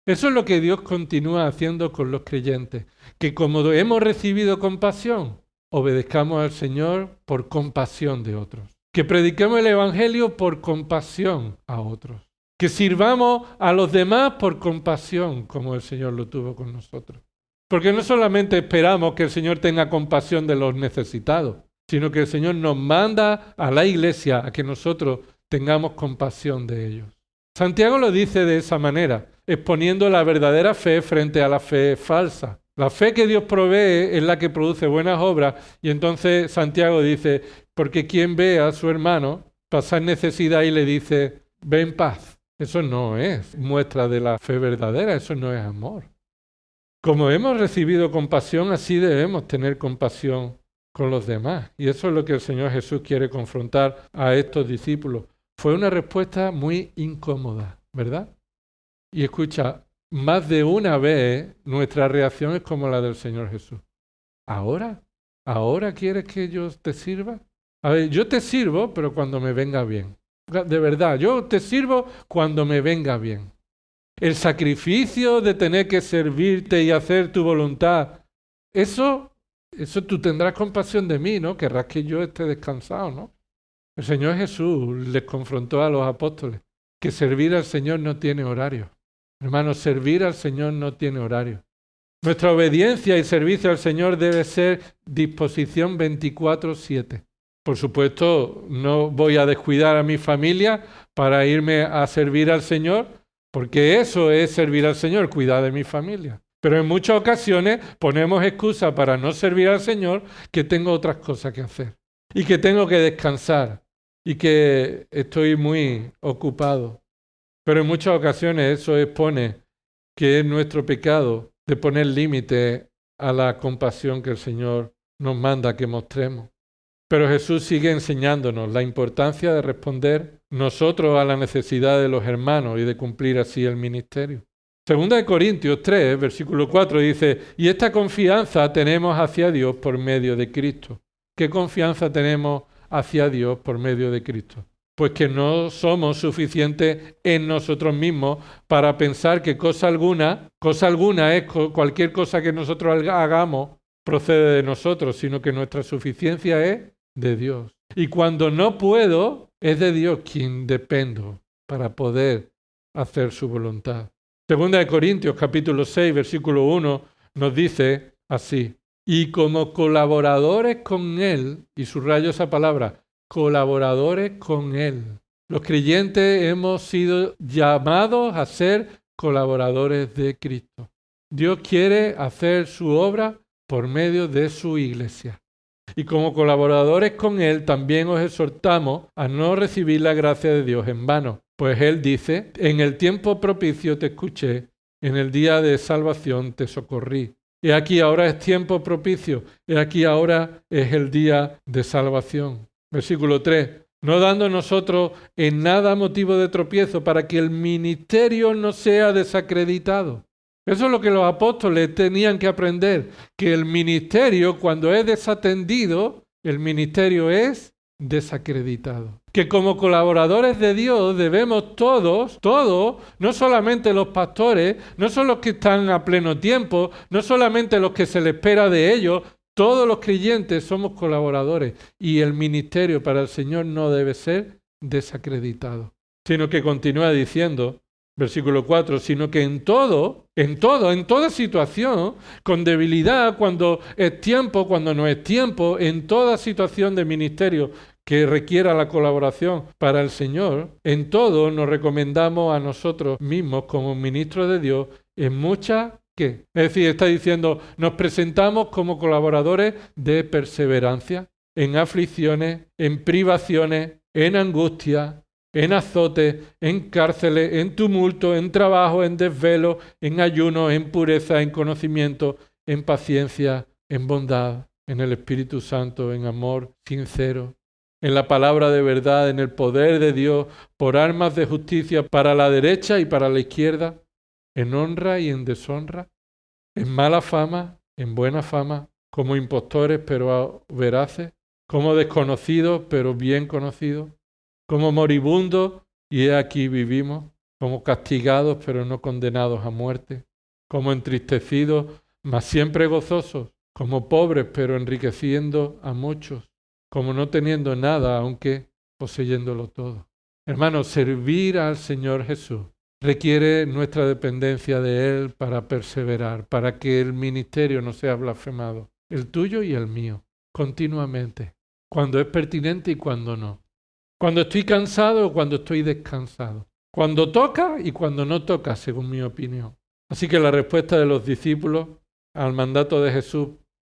Eso es lo que Dios continúa haciendo con los creyentes, que como hemos recibido compasión, obedezcamos al Señor por compasión de otros. Que prediquemos el Evangelio por compasión a otros. Que sirvamos a los demás por compasión, como el Señor lo tuvo con nosotros. Porque no solamente esperamos que el Señor tenga compasión de los necesitados, sino que el Señor nos manda a la iglesia a que nosotros tengamos compasión de ellos. Santiago lo dice de esa manera, exponiendo la verdadera fe frente a la fe falsa. La fe que Dios provee es la que produce buenas obras, y entonces Santiago dice, porque quien ve a su hermano pasar necesidad y le dice, ve en paz. Eso no es muestra de la fe verdadera, eso no es amor. Como hemos recibido compasión, así debemos tener compasión con los demás. Y eso es lo que el Señor Jesús quiere confrontar a estos discípulos. Fue una respuesta muy incómoda, ¿verdad? Y escucha, más de una vez nuestra reacción es como la del Señor Jesús. ¿Ahora quieres que yo te sirva? A ver, yo te sirvo, pero cuando me venga bien. De verdad, yo te sirvo cuando me venga bien. El sacrificio de tener que servirte y hacer tu voluntad, eso tú tendrás compasión de mí, ¿no? Querrás que yo esté descansado, ¿no? El Señor Jesús les confrontó a los apóstoles que servir al Señor no tiene horario. Hermanos, servir al Señor no tiene horario. Nuestra obediencia y servicio al Señor debe ser disposición 24/7. Por supuesto, no voy a descuidar a mi familia para irme a servir al Señor, porque eso es servir al Señor, cuidar de mi familia. Pero en muchas ocasiones ponemos excusa para no servir al Señor, que tengo otras cosas que hacer y que tengo que descansar y que estoy muy ocupado. Pero en muchas ocasiones eso expone que es nuestro pecado de poner límite a la compasión que el Señor nos manda que mostremos. Pero Jesús sigue enseñándonos la importancia de responder nosotros a la necesidad de los hermanos y de cumplir así el ministerio. Segunda de Corintios 3, versículo 4 dice, y esta confianza tenemos hacia Dios por medio de Cristo. ¿Qué confianza tenemos hacia Dios por medio de Cristo? Pues que no somos suficientes en nosotros mismos para pensar que cosa alguna es cualquier cosa que nosotros hagamos procede de nosotros, sino que nuestra suficiencia es de Dios. Y cuando no puedo, es de Dios quien dependo para poder hacer su voluntad. Segunda de Corintios, capítulo 6, versículo 1, nos dice así: y como colaboradores con Él, y subrayo esa palabra, colaboradores con Él. Los creyentes hemos sido llamados a ser colaboradores de Cristo. Dios quiere hacer su obra por medio de su iglesia. Y como colaboradores con Él, también os exhortamos a no recibir la gracia de Dios en vano. Pues Él dice: en el tiempo propicio te escuché, en el día de salvación te socorrí. He aquí ahora es tiempo propicio, he aquí ahora es el día de salvación. Versículo 3. No dando nosotros en nada motivo de tropiezo para que el ministerio no sea desacreditado. Eso es lo que los apóstoles tenían que aprender, que el ministerio, cuando es desatendido, el ministerio es desacreditado. Que como colaboradores de Dios debemos todos, no solamente los pastores, no son los que están a pleno tiempo, no solamente los que se les espera de ellos, todos los creyentes somos colaboradores y el ministerio para el Señor no debe ser desacreditado, sino que continúa diciendo, versículo 4, sino que en toda situación, con debilidad, cuando es tiempo, cuando no es tiempo, en toda situación de ministerio que requiera la colaboración para el Señor, en todo nos recomendamos a nosotros mismos como ministros de Dios en muchas ¿qué? Es decir, está diciendo, nos presentamos como colaboradores de perseverancia, en aflicciones, en privaciones, en angustia, en azotes, en cárceles, en tumulto, en trabajo, en desvelo, en ayuno, en pureza, en conocimiento, en paciencia, en bondad, en el Espíritu Santo, en amor sincero, en la palabra de verdad, en el poder de Dios, por armas de justicia para la derecha y para la izquierda, en honra y en deshonra, en mala fama, en buena fama, como impostores pero veraces, como desconocidos pero bien conocidos, como moribundos y he aquí vivimos, como castigados pero no condenados a muerte, como entristecidos mas siempre gozosos, como pobres pero enriqueciendo a muchos, como no teniendo nada aunque poseyéndolo todo. Hermanos, servir al Señor Jesús requiere nuestra dependencia de Él para perseverar, para que el ministerio no sea blasfemado, el tuyo y el mío, continuamente, cuando es pertinente y cuando no. Cuando estoy cansado o cuando estoy descansado. Cuando toca y cuando no toca, según mi opinión. Así que la respuesta de los discípulos al mandato de Jesús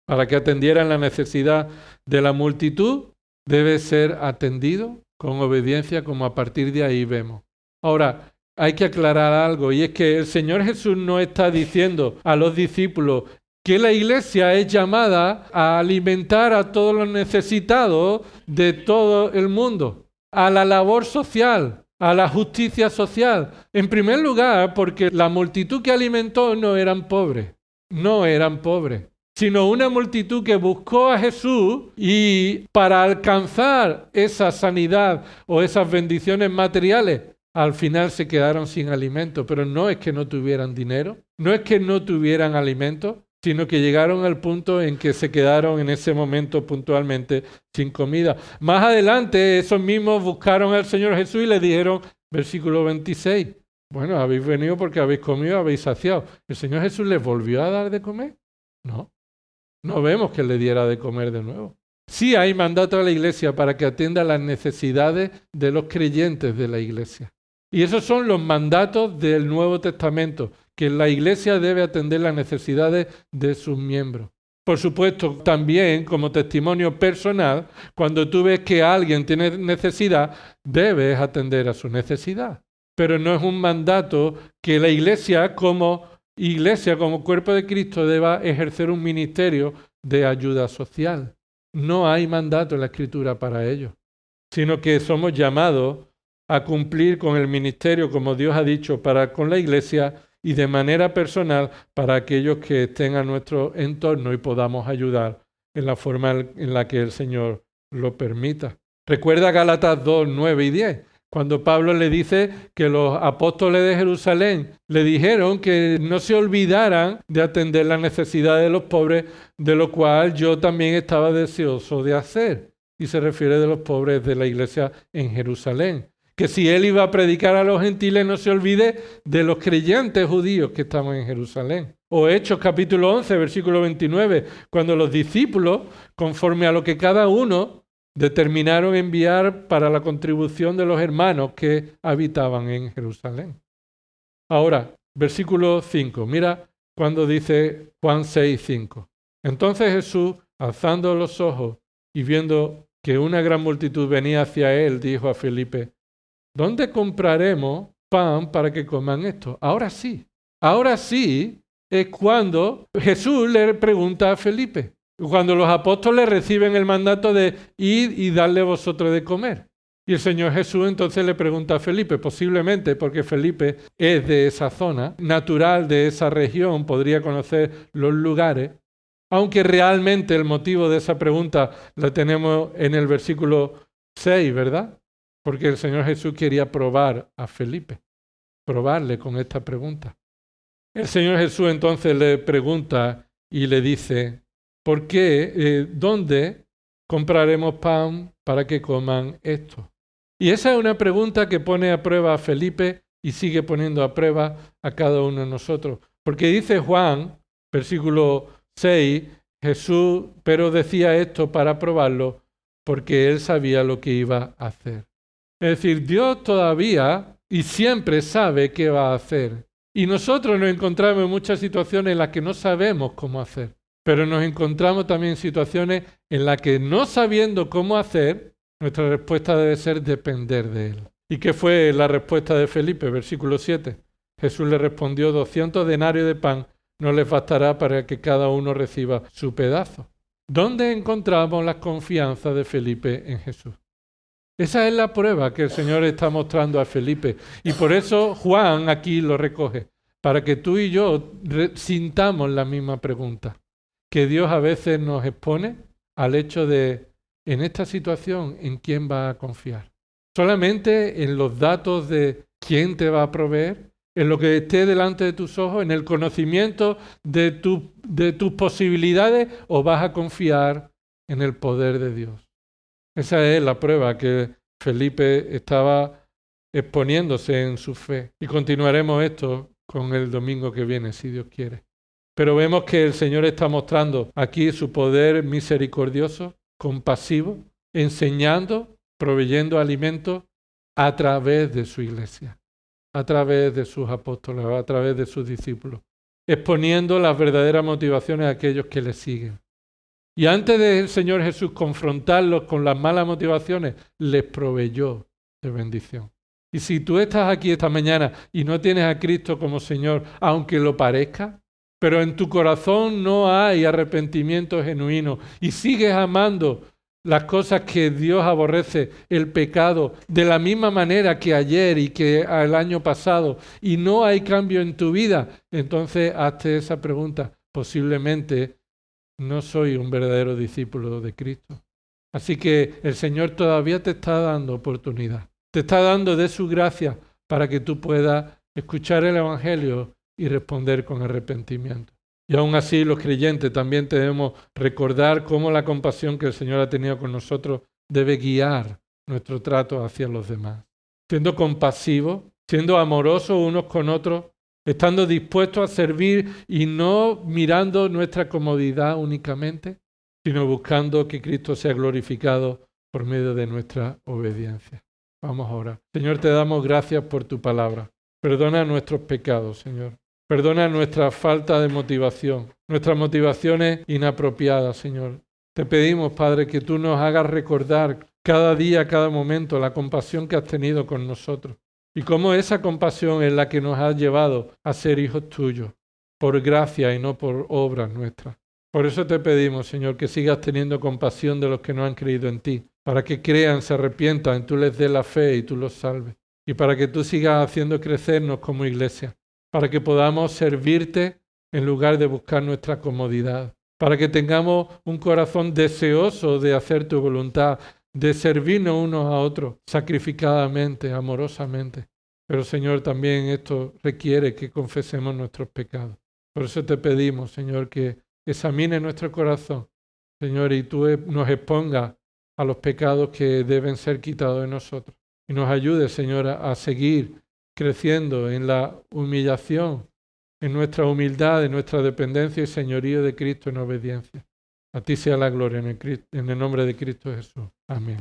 para que atendieran la necesidad de la multitud debe ser atendido con obediencia, como a partir de ahí vemos. Ahora, hay que aclarar algo, y es que el Señor Jesús no está diciendo a los discípulos que la iglesia es llamada a alimentar a todos los necesitados de todo el mundo, a la labor social, a la justicia social. En primer lugar, porque la multitud que alimentó no eran pobres, sino una multitud que buscó a Jesús y para alcanzar esa sanidad o esas bendiciones materiales, al final se quedaron sin alimento. Pero no es que no tuvieran dinero, no es que no tuvieran alimento, sino que llegaron al punto en que se quedaron en ese momento puntualmente sin comida. Más adelante, esos mismos buscaron al Señor Jesús y le dijeron, versículo 26, bueno, habéis venido porque habéis comido, habéis saciado. ¿El Señor Jesús les volvió a dar de comer? No vemos que le diera de comer de nuevo. Sí hay mandato a la iglesia para que atienda las necesidades de los creyentes de la iglesia. Y esos son los mandatos del Nuevo Testamento, que la iglesia debe atender las necesidades de sus miembros. Por supuesto, también como testimonio personal, cuando tú ves que alguien tiene necesidad, debes atender a su necesidad. Pero no es un mandato que la iglesia como cuerpo de Cristo deba ejercer un ministerio de ayuda social. No hay mandato en la Escritura para ello, sino que somos llamados a cumplir con el ministerio, como Dios ha dicho, para con la iglesia y de manera personal para aquellos que estén a nuestro entorno y podamos ayudar en la forma en la que el Señor lo permita. Recuerda Gálatas 2, 9 y 10, cuando Pablo le dice que los apóstoles de Jerusalén le dijeron que no se olvidaran de atender las necesidades de los pobres, de lo cual yo también estaba deseoso de hacer. Y se refiere de los pobres de la iglesia en Jerusalén. Que si él iba a predicar a los gentiles, no se olvide de los creyentes judíos que estaban en Jerusalén. O Hechos capítulo 11, versículo 29, cuando los discípulos, conforme a lo que cada uno determinaron enviar para la contribución de los hermanos que habitaban en Jerusalén. Ahora, versículo 5, mira cuando dice Juan 6, 5. Entonces Jesús, alzando los ojos y viendo que una gran multitud venía hacia él, dijo a Felipe: ¿dónde compraremos pan para que coman esto? Ahora sí es cuando Jesús le pregunta a Felipe, cuando los apóstoles reciben el mandato de ir y darle vosotros de comer. Y el Señor Jesús entonces le pregunta a Felipe, posiblemente porque Felipe es de esa zona, natural de esa región, podría conocer los lugares, aunque realmente el motivo de esa pregunta la tenemos en el versículo 6, ¿verdad? Porque el Señor Jesús quería probar a Felipe, probarle con esta pregunta. El Señor Jesús entonces le pregunta y le dice: ¿por qué? ¿Dónde compraremos pan para que coman esto? Y esa es una pregunta que pone a prueba a Felipe y sigue poniendo a prueba a cada uno de nosotros. Porque dice Juan, versículo 6, Jesús, pero decía esto para probarlo, porque él sabía lo que iba a hacer. Es decir, Dios todavía y siempre sabe qué va a hacer. Y nosotros nos encontramos en muchas situaciones en las que no sabemos cómo hacer. Pero nos encontramos también en situaciones en las que, no sabiendo cómo hacer, nuestra respuesta debe ser depender de Él. ¿Y qué fue la respuesta de Felipe? Versículo 7. Jesús le respondió: 200 denarios de pan no les bastará para que cada uno reciba su pedazo. ¿Dónde encontramos la confianza de Felipe en Jesús? Esa es la prueba que el Señor está mostrando a Felipe. Y por eso Juan aquí lo recoge, para que tú y yo sintamos la misma pregunta. Que Dios a veces nos expone al hecho de, en esta situación, ¿en quién va a confiar? ¿Solamente en los datos de quién te va a proveer? ¿En lo que esté delante de tus ojos? ¿En el conocimiento de tus posibilidades? ¿O vas a confiar en el poder de Dios? Esa es la prueba que Felipe estaba exponiéndose en su fe. Y continuaremos esto con el domingo que viene, si Dios quiere. Pero vemos que el Señor está mostrando aquí su poder misericordioso, compasivo, enseñando, proveyendo alimento a través de su iglesia, a través de sus apóstoles, a través de sus discípulos, exponiendo las verdaderas motivaciones a aquellos que le siguen. Y antes del Señor Jesús confrontarlos con las malas motivaciones, les proveyó de bendición. Y si tú estás aquí esta mañana y no tienes a Cristo como Señor, aunque lo parezca, pero en tu corazón no hay arrepentimiento genuino y sigues amando las cosas que Dios aborrece, el pecado, de la misma manera que ayer y que el año pasado, y no hay cambio en tu vida, entonces hazte esa pregunta. Posiblemente no soy un verdadero discípulo de Cristo. Así que el Señor todavía te está dando oportunidad. Te está dando de su gracia para que tú puedas escuchar el Evangelio y responder con arrepentimiento. Y aún así los creyentes también debemos recordar cómo la compasión que el Señor ha tenido con nosotros debe guiar nuestro trato hacia los demás. Siendo compasivos, siendo amorosos unos con otros, estando dispuestos a servir y no mirando nuestra comodidad únicamente, sino buscando que Cristo sea glorificado por medio de nuestra obediencia. Vamos ahora. Señor, te damos gracias por tu palabra. Perdona nuestros pecados, Señor. Perdona nuestra falta de motivación, nuestras motivaciones inapropiadas, Señor. Te pedimos, Padre, que tú nos hagas recordar cada día, cada momento, la compasión que has tenido con nosotros. Y cómo esa compasión es la que nos ha llevado a ser hijos tuyos, por gracia y no por obras nuestras. Por eso te pedimos, Señor, que sigas teniendo compasión de los que no han creído en ti, para que crean, se arrepientan, tú les des la fe y tú los salves. Y para que tú sigas haciendo crecernos como iglesia, para que podamos servirte en lugar de buscar nuestra comodidad, para que tengamos un corazón deseoso de hacer tu voluntad, de servirnos unos a otros sacrificadamente, amorosamente. Pero Señor, también esto requiere que confesemos nuestros pecados. Por eso te pedimos, Señor, que examine nuestro corazón, Señor, y tú nos expongas a los pecados que deben ser quitados de nosotros. Y nos ayude, Señor, a seguir creciendo en la humillación, en nuestra humildad, en nuestra dependencia y señorío de Cristo en obediencia. A ti sea la gloria en el nombre de Cristo Jesús. Amén.